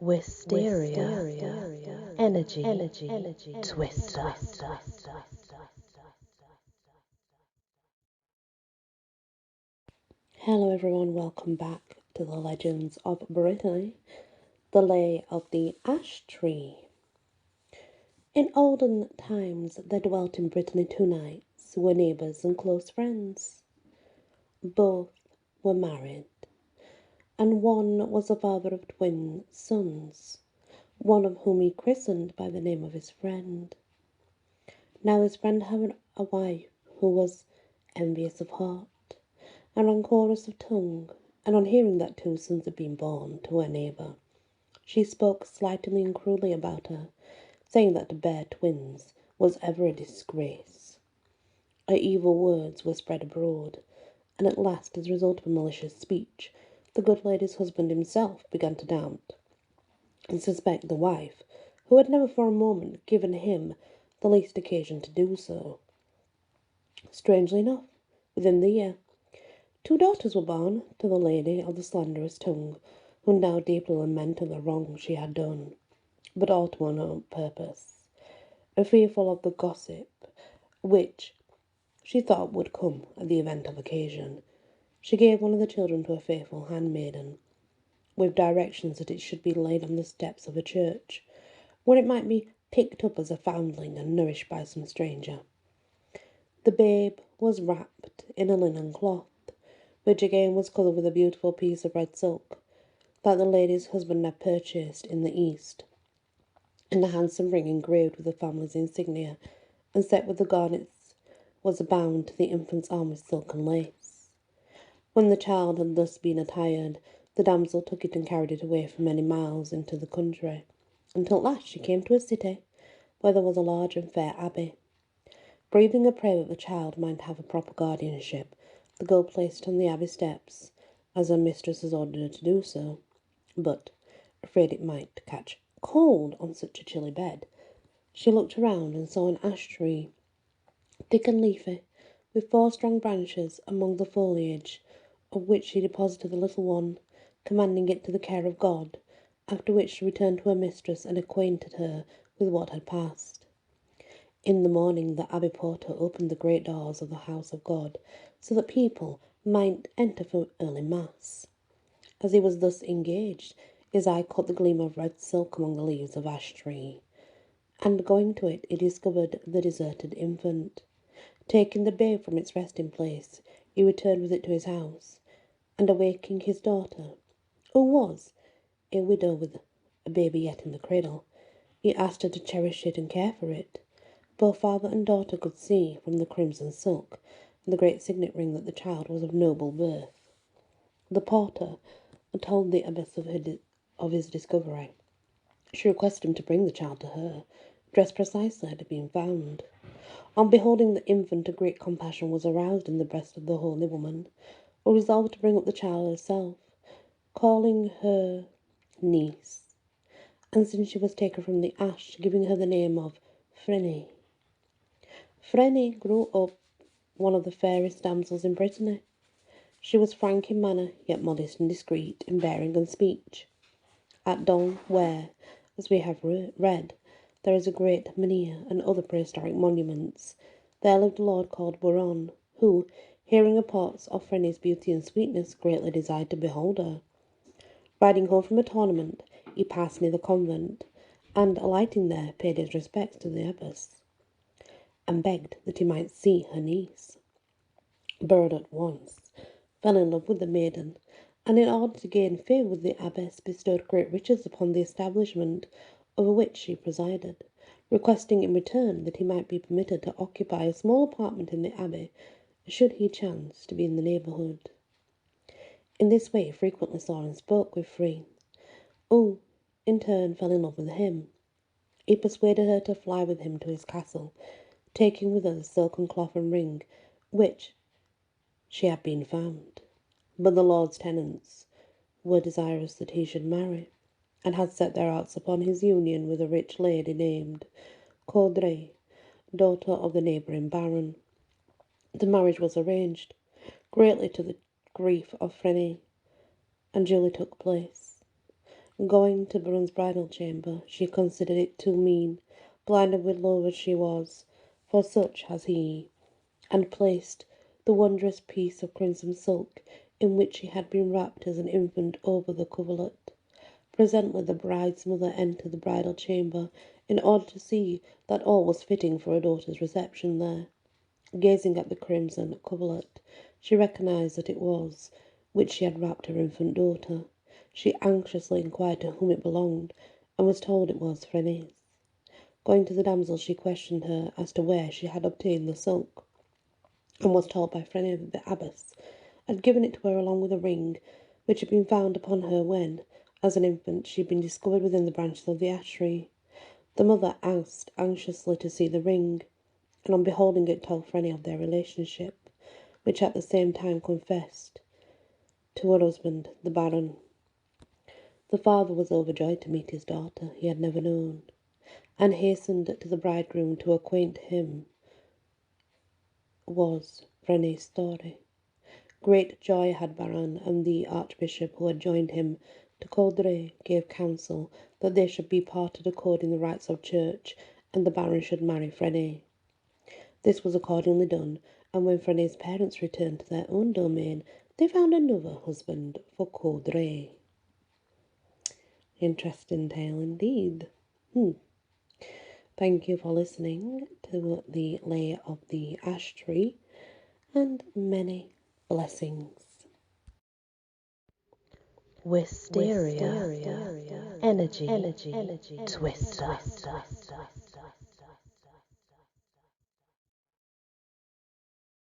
Wysteria, energy, twister. Hello everyone, welcome back to the Legends of Britany, the Lay of the Ash Tree. In olden times there dwelt in Brittany two knights who were neighbours and close friends. Both were married, and one was the father of twin sons, one of whom he christened by the name of his friend. Now his friend had a wife who was envious of heart and rancorous of tongue, and on hearing that two sons had been born to her neighbour, she spoke slightingly and cruelly about her, saying that to bear twins was ever a disgrace. Her evil words were spread abroad, and at last, as a result of a malicious speech, the good lady's husband himself began to doubt and suspect the wife, who had never for a moment given him the least occasion to do so. Strangely enough, within the year, two daughters were born to the lady of the slanderous tongue, who now deeply lamented the wrong she had done, but all to no purpose, fearful of the gossip which she thought would come at the event of occasion. She gave one of the children to a faithful handmaiden, with directions that it should be laid on the steps of a church, where it might be picked up as a foundling and nourished by some stranger. The babe was wrapped in a linen cloth, which again was coloured with a beautiful piece of red silk that the lady's husband had purchased in the East, and a handsome ring engraved with the family's insignia and set with the garnets was bound to the infant's arm with silk and lace. When the child had thus been attired, the damsel took it and carried it away for many miles into the country, until at last she came to a city where there was a large and fair abbey. Breathing a prayer that the child might have a proper guardianship, the girl placed it on the abbey steps, as her mistress had ordered her to do so, but, afraid it might catch cold on such a chilly bed, she looked around and saw an ash tree, thick and leafy, with 4 strong branches among the foliage, of which she deposited the little one, commanding it to the care of God, after which she returned to her mistress and acquainted her with what had passed. In the morning the abbey porter opened the great doors of the house of God, so that people might enter for early mass. As he was thus engaged, his eye caught the gleam of red silk among the leaves of ash tree, and going to it, he discovered the deserted infant. Taking the babe from its resting place, he returned with it to his house, and awaking his daughter, who was a widow with a baby yet in the cradle, he asked her to cherish it and care for it. Both father and daughter could see from the crimson silk and the great signet ring that the child was of noble birth. The porter told the abbess of his discovery. She requested him to bring the child to her, dressed precisely as it had been found. On beholding the infant, a great compassion was aroused in the breast of the holy woman, who resolved to bring up the child herself, calling her niece, and since she was taken from the ash, giving her the name of Britanny. Britanny grew up one of the fairest damsels in Brittany. She was frank in manner, yet modest and discreet in bearing and speech. At Dol, where, as we have read, there is a great menhir and other prehistoric monuments, there lived a lord called Buron, who, hearing reports of Britanny's beauty and sweetness, greatly desired to behold her. Riding home from a tournament, he passed near the convent, and, alighting there, paid his respects to the abbess, and begged that he might see her niece. Burrowed at once fell in love with the maiden, and in order to gain favour with the abbess, bestowed great riches upon the establishment over which she presided, requesting in return that he might be permitted to occupy a small apartment in the abbey, should he chance to be in the neighbourhood. In this way he frequently saw and spoke with Free, who, in turn, fell in love with him. He persuaded her to fly with him to his castle, taking with her the silken cloth and ring which she had been found. But the lord's tenants were desirous that he should marry, and had set their hearts upon his union with a rich lady named Caudray, daughter of the neighbouring baron. The marriage was arranged, greatly to the grief of Britanny, and duly took place. Going to Brun's bridal chamber, she considered it too mean, blinded with love as she was, for such as he, and placed the wondrous piece of crimson silk in which she had been wrapped as an infant over the coverlet. Presently the bride's mother entered the bridal chamber in order to see that all was fitting for her daughter's reception there. Gazing at the crimson coverlet, she recognized that it was which she had wrapped her infant daughter. She anxiously inquired to whom it belonged, and was told it was Phryne's. Going to the damsel, she questioned her as to where she had obtained the silk, and was told by Phryne that the abbess had given it to her along with a ring which had been found upon her when, as an infant, she had been discovered within the branches of the ash tree. The mother asked anxiously to see the ring, and on beholding it told Phryne of their relationship, which at the same time confessed to her husband, the Baron. The father was overjoyed to meet his daughter he had never known, and hastened to the bridegroom to acquaint him was Phryne's story. Great joy had Baron, and the archbishop who had joined him to Coudray gave counsel that they should be parted according the rites of church, and the Baron should marry Phryne. This was accordingly done, and when Phryne's parents returned to their own domain, they found another husband for Coudray. Interesting tale indeed. Thank you for listening to the Lay of the Ash Tree, and many blessings. Wysteria. Energy. Twister.